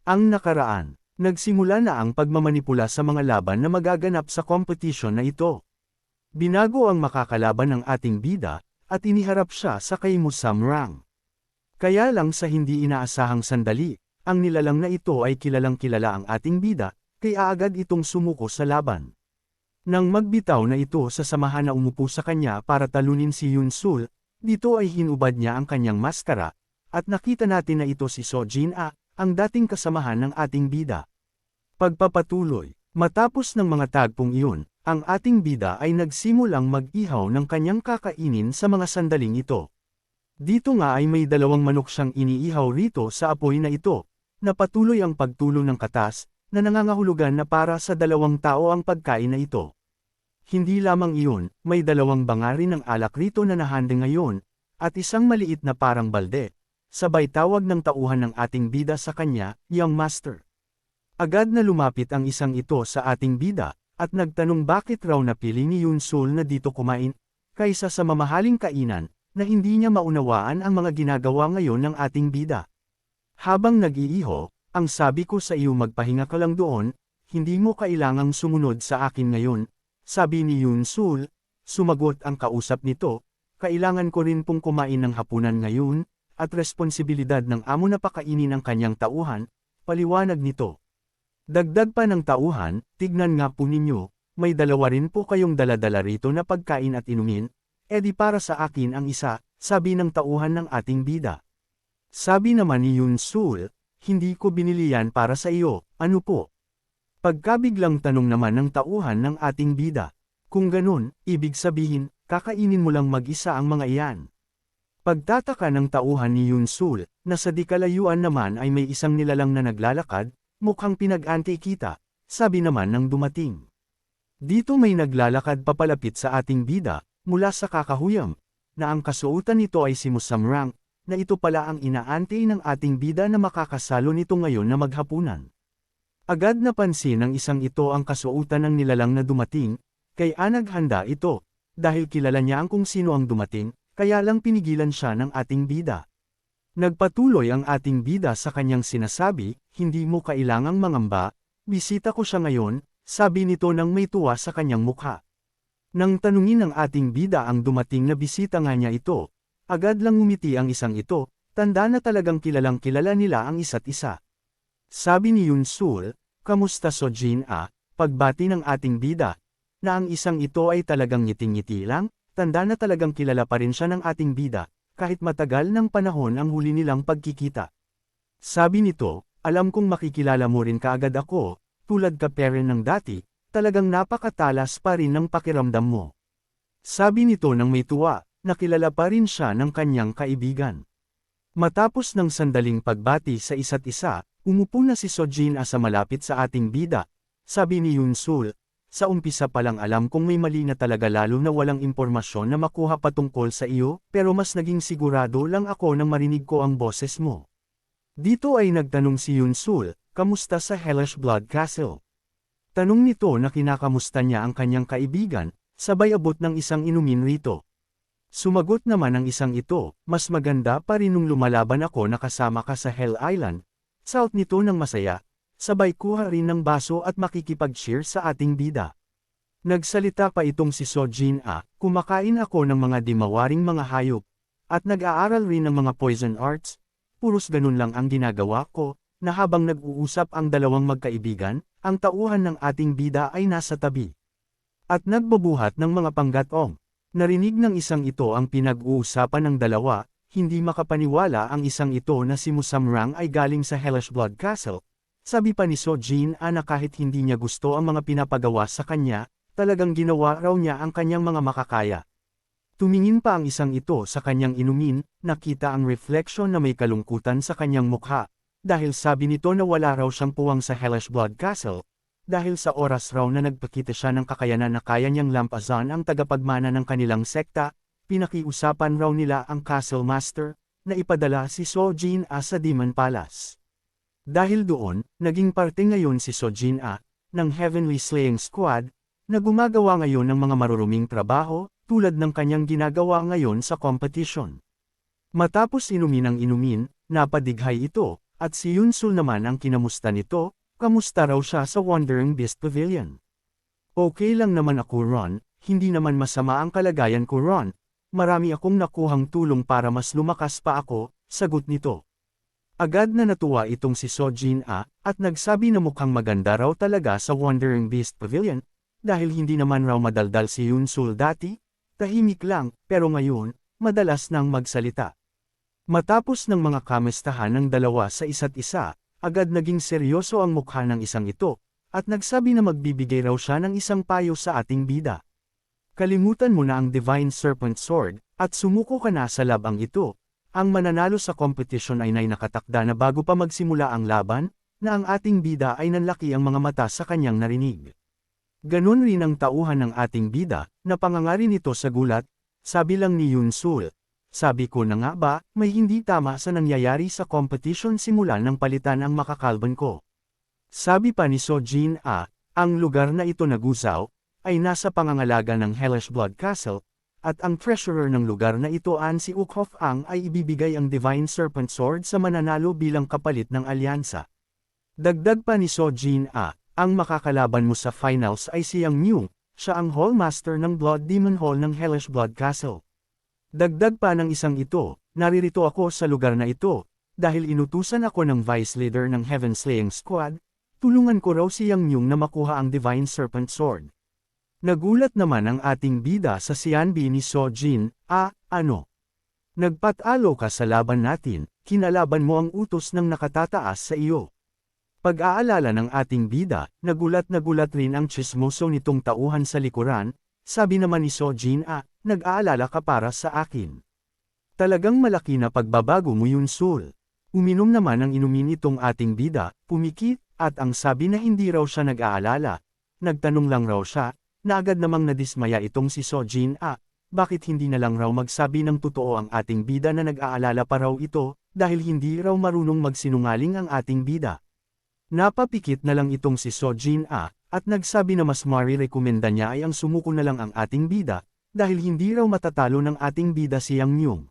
Ang nakaraan, nagsimula na ang pagmamanipula sa mga laban na magaganap sa kompetisyon na ito. Binago ang makakalaban ng ating bida, at iniharap siya sa kay Musam Rang. Kaya lang sa hindi inaasahang sandali, ang nilalang na ito ay kilalang kilala ang ating bida, kaya agad itong sumuko sa laban. Nang magbitaw na ito sa samahan na umupo sa kanya para talunin si Yun Sul, dito ay hinubad niya ang kanyang maskara, at nakita natin na ito si So Jin A, ang dating kasamahan ng ating bida. Pagpapatuloy, matapos ng mga tagpong iyon, ang ating bida ay nagsimulang mag-ihaw ng kanyang kakainin sa mga sandaling ito. Dito nga ay may 2 manok siyang iniihaw rito sa apoy na ito, na patuloy ang pagtulo ng katas, na nangangahulugan na para sa 2 tao ang pagkain na ito. Hindi lamang iyon, may 2 bangari ng alak rito na nahanda ngayon, at isang maliit na parang balde, sabay tawag ng tauhan ng ating bida sa kanya, Young Master. Agad na lumapit ang isang ito sa ating bida, at nagtanong bakit raw napili ni Yun Sul na dito kumain, kaysa sa mamahaling kainan, na hindi niya maunawaan ang mga ginagawa ngayon ng ating bida. Habang nag-iiho, ang sabi ko sa iyo magpahinga ka lang doon, hindi mo kailangang sumunod sa akin ngayon, sabi ni Yun Sul, sumagot ang kausap nito, kailangan ko rin pong kumain ng hapunan ngayon, at responsibilidad ng amo na pakainin ang kanyang tauhan, paliwanag nito. Dagdag pa ng tauhan, tignan nga po ninyo, may 2 rin po kayong daladala rito na pagkain at inumin, edi para sa akin ang isa, sabi ng tauhan ng ating bida. Sabi naman ni Yun Sul, hindi ko binili yan para sa iyo, ano po? Pagkabiglang tanong naman ng tauhan ng ating bida. Kung ganun, ibig sabihin, kakainin mo lang mag-isa ang mga iyan. Pagtataka ng tauhan ni Yun Sul, na sa di kalayuan naman ay may isang nilalang na naglalakad, mukhang pinag-ante kita, sabi naman ng dumating. Dito may naglalakad papalapit sa ating bida, mula sa kakahuyam, na ang kasuotan nito ay si Musam Rang, na ito pala ang inaante ng ating bida na makakasalo nito ngayon na maghapunan. Agad napansin ng isang ito ang kasuotan ng nilalang na dumating, kaya naghanda ito, dahil kilala niya ang kung sino ang dumating, kaya lang pinigilan siya ng ating bida. Nagpatuloy ang ating bida sa kanyang sinasabi, hindi mo kailangang mangamba, bisita ko siya ngayon, sabi nito nang may tuwa sa kanyang mukha. Nang tanungin ng ating bida ang dumating na bisita nga niya ito, agad lang ngumiti ang isang ito, tanda na talagang kilalang kilala nila ang isa't isa. Sabi ni Yun Sul, kamusta So Jin A, pagbati ng ating bida, na ang isang ito ay talagang ngiting-ngiti lang, tanda na talagang kilala pa rin siya ng ating bida, kahit matagal ng panahon ang huli nilang pagkikita. Sabi nito, alam kong makikilala mo rin kaagad ako, tulad ka pa rin ng dati, talagang napakatalas pa rin ng pakiramdam mo. Sabi nito nang may tuwa, nakilala pa rin siya ng kanyang kaibigan. Matapos ng sandaling pagbati sa isa't isa, umupo na si So Jin A sa malapit sa ating bida. Sabi ni Yun Sul, sa umpisa pa lang alam kong may mali na talaga lalo na walang impormasyon na makuha patungkol sa iyo, pero mas naging sigurado lang ako nang marinig ko ang boses mo. Dito ay nagtanong si Yun Sul, kamusta sa Hellish Blood Castle? Tanong nito na kinakamusta niya ang kanyang kaibigan, sabay abot ng isang inumin rito. Sumagot naman ang isang ito, mas maganda pa rin nung lumalaban ako na kasama ka sa Hell Island. Saot nito ng masaya, sabay kuha rin ng baso at makikipag-cheer sa ating bida. Nagsalita pa itong si So Jin A, kumakain ako ng mga dimawaring mga hayop, at nag-aaral rin ng mga poison arts, puros ganun lang ang ginagawa ko, na habang nag-uusap ang 2 magkaibigan, ang tauhan ng ating bida ay nasa tabi. At nagbubuhat ng mga panggatong. Narinig ng isang ito ang pinag-uusapan ng 2, hindi makapaniwala ang isang ito na si Musam Rang ay galing sa Hellish Blood Castle. Sabi pa ni So Jin A na kahit hindi niya gusto ang mga pinapagawa sa kanya, talagang ginawa raw niya ang kanyang mga makakaya. Tumingin pa ang isang ito sa kanyang inumin, nakita ang refleksyon na may kalungkutan sa kanyang mukha, dahil sabi nito na wala raw siyang puwang sa Hellish Blood Castle, dahil sa oras raw na nagpakita siya ng kakayanan na kaya niyang lampasan ang tagapagmana ng kanilang sekta, pinakiusapan raw nila ang Castle Master, na ipadala si So Jin A sa Demon Palace. Dahil doon, naging parte ngayon si So Jin A, ng Heavenly Slaying Squad, na gumagawa ngayon ng mga maruruming trabaho, tulad ng kanyang ginagawa ngayon sa competition. Matapos inumin ang inumin, napadighay ito, At si Yunsul naman ang kinamusta nito, kamusta raw siya sa Wandering Beast Pavilion. Okay lang naman ako Ron, hindi naman masama ang kalagayan ko Ron, marami akong nakuhang tulong para mas lumakas pa ako, sagot nito. Agad na natuwa itong si Sojin at nagsabi na mukhang maganda raw talaga sa Wandering Beast Pavilion, dahil hindi naman raw madaldal si Yunsul dati, tahimik lang, pero ngayon, madalas nang magsalita. Matapos ng mga kamustahan ng dalawa sa isa't isa, agad naging seryoso ang mukha ng isang ito, at nagsabi na magbibigay raw siya ng isang payo sa ating bida. Kalimutan mo na ang Divine Serpent Sword, at sumuko ka na sa labang ito. Ang mananalo sa competition ay nakatakda na bago pa magsimula ang laban, na ang ating bida ay nanlaki ang mga mata sa kanyang narinig. Ganon rin ang tauhan ng ating bida, na pangangarin nito sa gulat, sabi lang ni Yunsul. Sabi ko na nga ba, may hindi tama sa nangyayari sa competition simula ng palitan ang makakalban ko. Sabi pa ni Sojin ang lugar na ito nagusaw, ay nasa pangangalaga ng Hellish Blood Castle, at ang treasurer ng lugar na ito si Ukhof Ang ay ibibigay ang Divine Serpent Sword sa mananalo bilang kapalit ng alyansa. Dagdag pa ni Sojin ang makakalaban mo sa finals ay si Yang Myung, siya ang Hallmaster ng Blood Demon Hall ng Hellish Blood Castle. Dagdag pa ng isang ito, naririto ako sa lugar na ito, dahil inutusan ako ng Vice Leader ng Heaven Slaying Squad, tulungan ko raw si Yang Myung na makuha ang Divine Serpent Sword. Nagulat naman ang ating bida sa siyanbi ni Sojin, ano? Nagpatalo ka sa laban natin, kinalaban mo ang utos ng nakatataas sa iyo. Pag-aalala ng ating bida, nagulat rin ang chismoso nitong tauhan sa likuran, sabi naman ni Sojin nag-aalala ka para sa akin. Talagang malaki na pagbabago mo Yunsul. Uminom naman ang inumin itong ating bida, pumikit, at ang sabi na hindi raw siya nag-aalala. Nagtanong lang raw siya, na agad namang nadismaya itong si Sojin bakit hindi na lang raw magsabi ng totoo ang ating bida na nag-aalala pa raw ito, dahil hindi raw marunong magsinungaling ang ating bida. Napapikit na lang itong si Sojin at nagsabi na mas marirekomenda niya ay ang sumuko na lang ang ating bida, dahil hindi raw matatalo ng ating bida si Yang Myung.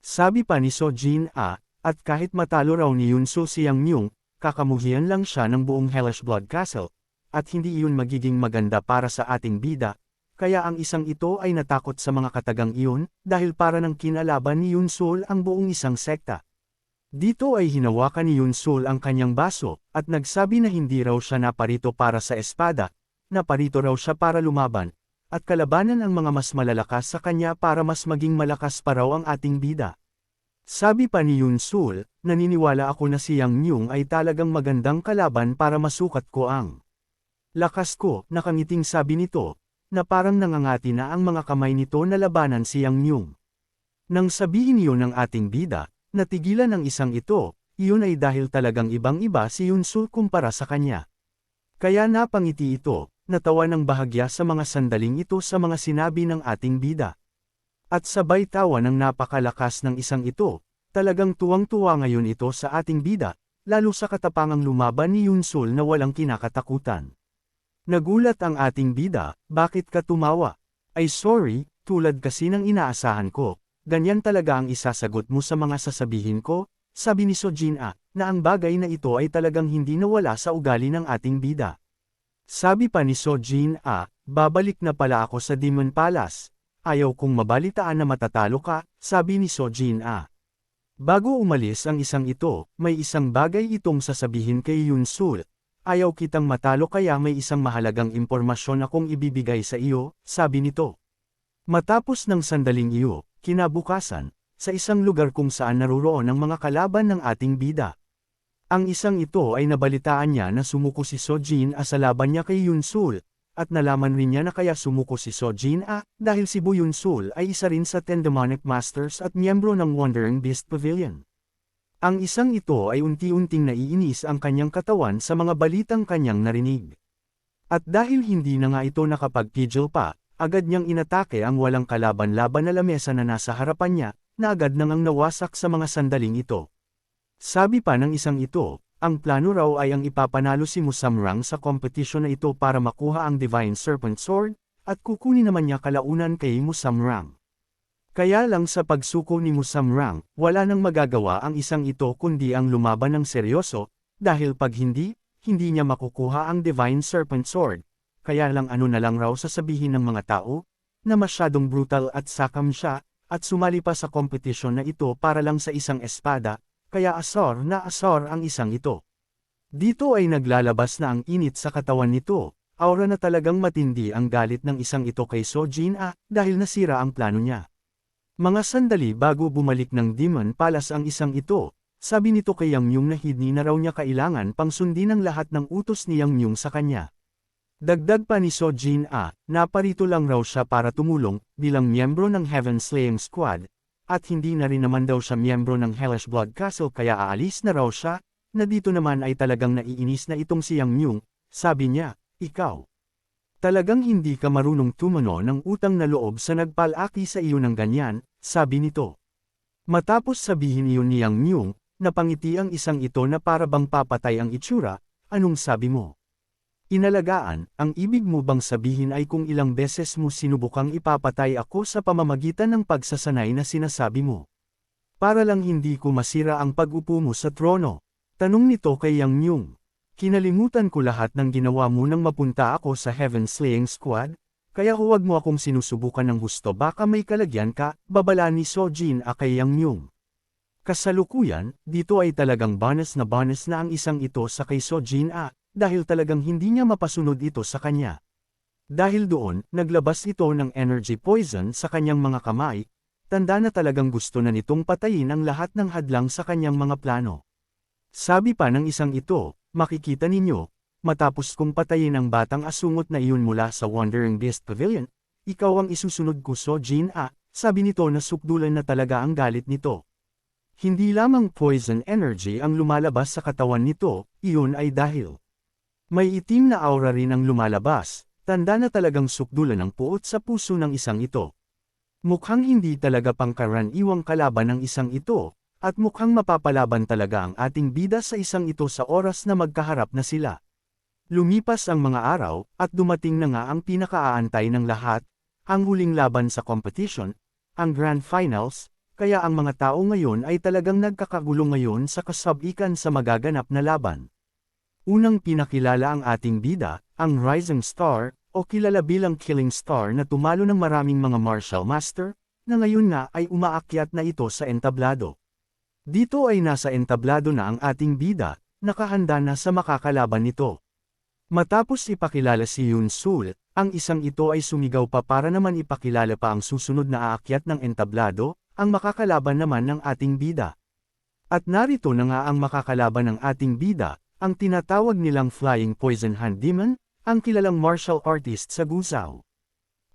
Sabi pa ni Sojin at kahit matalo raw ni Yunsul si Yang Myung, kakamuhian lang siya ng buong Hellish Blood Castle, at hindi iyon magiging maganda para sa ating bida, kaya ang isang ito ay natakot sa mga katagang iyon, dahil para ng kinalaban ni Yunsul ang buong isang sekta. Dito ay hinawakan ni Yunsul ang kanyang baso, at nagsabi na hindi raw siya naparito para sa espada, naparito raw siya para lumaban, at kalabanan ang mga mas malalakas sa kanya para mas maging malakas pa raw ang ating bida. Sabi pa ni Yunsul, naniniwala ako na si Yang Myung ay talagang magandang kalaban para masukat ko ang lakas ko, nakangiting sabi nito, na parang nangangati na ang mga kamay nito na labanan si Yang Myung. Nang sabihin iyon ng ating bida, natigilan ang isang ito, iyon ay dahil talagang ibang-iba si Yunsul kumpara sa kanya. Kaya napangiti ito, natawa ng bahagya sa mga sandaling ito sa mga sinabi ng ating bida. At sabay tawa ng napakalakas ng isang ito, talagang tuwang-tuwa ngayon ito sa ating bida, lalo sa katapangang lumaban ni Yunsul na walang kinakatakutan. Nagulat ang ating bida, bakit ka tumawa? Ay sorry, tulad kasi ng inaasahan ko, ganyan talaga ang isasagot mo sa mga sasabihin ko, sabi ni Sojin na ang bagay na ito ay talagang hindi nawala sa ugali ng ating bida. Sabi pa ni Sojin babalik na pala ako sa Demon Palace, ayaw kong mabalitaan na matatalo ka, sabi ni Sojin Bago umalis ang isang ito, may isang bagay itong sasabihin kay Yunsul, ayaw kitang matalo kaya may isang mahalagang impormasyon akong ibibigay sa iyo, sabi nito. Matapos ng sandaling iyo, kinabukasan, sa isang lugar kung saan naruroon ang mga kalaban ng ating bida. Ang isang ito ay nabalitaan niya na sumuko si Sojin sa laban niya kay Yunsul, at nalaman rin niya na kaya sumuko si Sojin dahil si Bu Yunsul ay isa rin sa 10 Demonic Masters at miyembro ng Wandering Beast Pavilion. Ang isang ito ay unti-unting naiinis ang kanyang katawan sa mga balitang kanyang narinig. At dahil hindi na nga ito nakapagpigil pa, agad niyang inatake ang walang kalaban-laban na lamesa na nasa harapan niya, na agad nang nawasak sa mga sandaling ito. Sabi pa ng isang ito, ang plano raw ay ang ipapanalo si Musamrang sa kompetisyon na ito para makuha ang Divine Serpent Sword, at kukunin naman niya kalaunan kay Musamrang. Kaya lang sa pagsuko ni Musamrang, wala nang magagawa ang isang ito kundi ang lumaban ng seryoso, dahil pag hindi niya makukuha ang Divine Serpent Sword. Kaya lang ano na lang raw sasabihin ng mga tao, na masyadong brutal at sakam siya, at sumali pa sa kompetisyon na ito para lang sa isang espada, kaya asar na asar ang isang ito. Dito ay naglalabas na ang init sa katawan nito, aura na talagang matindi ang galit ng isang ito kay Sojin-a, dahil nasira ang plano niya. Mga sandali bago bumalik ng Demon Palace ang isang ito, sabi nito kay Yang Myung na hindi na raw niya kailangan pang sundin ang lahat ng utos ni Yang Myung sa kanya. Dagdag pa ni Sojin-a, naparito lang raw siya para tumulong, bilang miyembro ng Heaven Slaying Squad, at hindi na rin naman daw siya miyembro ng Hellish Blood Castle kaya aalis na raw siya, na dito naman ay talagang naiinis na itong si Yang Myung, sabi niya, ikaw. Talagang hindi ka marunong tumano ng utang na loob sa nagpalaki sa iyo ng ganyan, sabi nito. Matapos sabihin iyon ni Yang Myung, napangiti ang isang ito na para bang papatay ang itsura, anong sabi mo? Inalagaan, ang ibig mo bang sabihin ay kung ilang beses mo sinubukang ipapatay ako sa pamamagitan ng pagsasanay na sinasabi mo. Para lang hindi ko masira ang pag-upo mo sa trono. Tanong nito kay Yang Myung. Kinalimutan ko lahat ng ginawa mo nang mapunta ako sa Heaven Slaying Squad, kaya huwag mo akong sinusubukan ng gusto baka may kalagyan ka, babala ni Sojin-a kay Yang Myung. Kasalukuyan, dito ay talagang bonus na ang isang ito sa kay Sojin-a, dahil talagang hindi niya mapasunod ito sa kanya. Dahil doon, naglabas ito ng energy poison sa kanyang mga kamay, tanda na talagang gusto na nitong patayin ang lahat ng hadlang sa kanyang mga plano. Sabi pa ng isang ito, makikita ninyo, matapos kong patayin ang batang asungot na iyon mula sa Wandering Beast Pavilion, ikaw ang isusunod ko Sojin-a, sabi nito na sukdulan na talaga ang galit nito. Hindi lamang poison energy ang lumalabas sa katawan nito, iyon ay dahil may itim na aura rin ang lumalabas, tanda na talagang sukdulan ng puot sa puso ng isang ito. Mukhang hindi talaga pangkaraniwang kalaban ng isang ito, at mukhang mapapalaban talaga ang ating bida sa isang ito sa oras na magkaharap na sila. Lumipas ang mga araw, at dumating na nga ang pinakaaantay ng lahat, ang huling laban sa competition, ang Grand Finals, kaya ang mga tao ngayon ay talagang nagkakagulo ngayon sa kasabikan sa magaganap na laban. Unang pinakilala ang ating bida, ang Rising Star, o kilala bilang Killing Star na tumalo ng maraming mga martial master, na ngayon nga ay umaakyat na ito sa entablado. Dito ay nasa entablado na ang ating bida, nakahanda na sa makakalaban nito. Matapos ipakilala si Yoon Sul, ang isang ito ay sumigaw pa para naman ipakilala pa ang susunod na aakyat ng entablado, ang makakalaban naman ng ating bida. At narito na nga ang makakalaban ng ating bida, ang tinatawag nilang Flying Poison Hand Demon, ang kilalang martial artist sa Guzhou.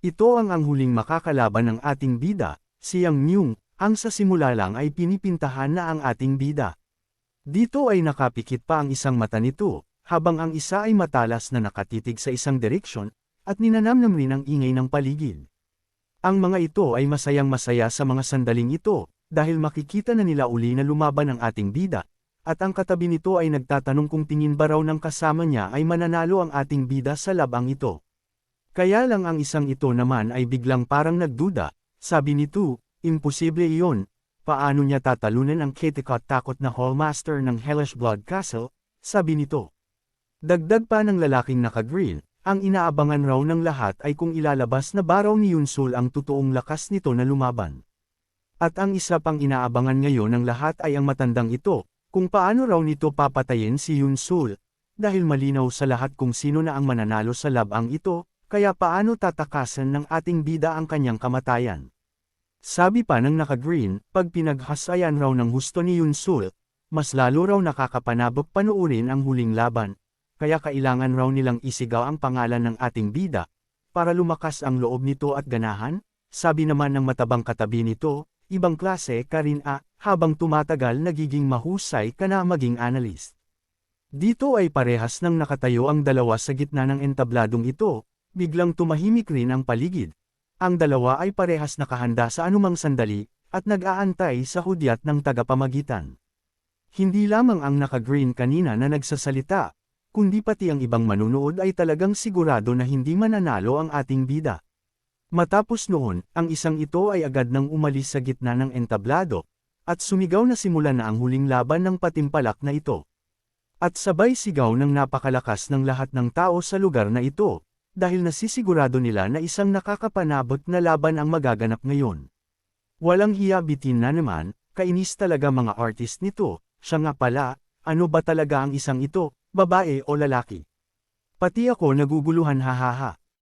Ito ang huling makakalaban ng ating bida, si Yang Myung, ang sa simula lang ay pinipintahan na ang ating bida. Dito ay nakapikit pa ang isang mata nito, habang ang isa ay matalas na nakatitig sa isang direksyon, at ninanamnam rin ang ingay ng paligid. Ang mga ito ay masayang-masaya sa mga sandaling ito, dahil makikita na nila uli na lumaban ang ating bida, at ang katabi nito ay nagtatanong kung tingin ba raw ng kasama niya ay mananalo ang ating bida sa labang ito. Kaya lang ang isang ito naman ay biglang parang nagduda, sabi nito, imposible iyon, paano niya tatalunan ang katikot-takot na Hallmaster ng Hellish Blood Castle, sabi nito. Dagdag pa ng lalaking naka-green, ang inaabangan raw ng lahat ay kung ilalabas na ba raw ni Yoon Sul ang totoong lakas nito na lumaban. At ang isa pang inaabangan ngayon ng lahat ay ang matandang ito, kung paano raw nito papatayin si Yoon Sul, dahil malinaw sa lahat kung sino na ang mananalo sa labang ito, kaya paano tatakasan ng ating bida ang kanyang kamatayan. Sabi pa ng naka-green, pag pinaghasayan raw ng husto ni Yoon Sul, mas lalo raw nakakapanabok panoorin ang huling laban, kaya kailangan raw nilang isigaw ang pangalan ng ating bida, para lumakas ang loob nito at ganahan, sabi naman ng matabang katabi nito, ibang klase ka rin habang tumatagal nagiging mahusay ka na maging analyst. Dito ay parehas nang nakatayo ang dalawa sa gitna ng entabladong ito, biglang tumahimik rin ang paligid. Ang dalawa ay parehas nakahanda sa anumang sandali, at nag-aantay sa hudyat ng tagapamagitan. Hindi lamang ang naka-green kanina na nagsasalita, kundi pati ang ibang manunood ay talagang sigurado na hindi mananalo ang ating bida. Matapos noon, ang isang ito ay agad nang umalis sa gitna ng entablado, at sumigaw na simulan na ang huling laban ng patimpalak na ito. At sabay sigaw ng napakalakas ng lahat ng tao sa lugar na ito, dahil nasisigurado nila na isang nakakapanabot na laban ang magaganap ngayon. Walang hiya bitin na naman, kainis talaga mga artist nito, siya nga pala, ano ba talaga ang isang ito, babae o lalaki? Pati ako naguguluhan hahaha.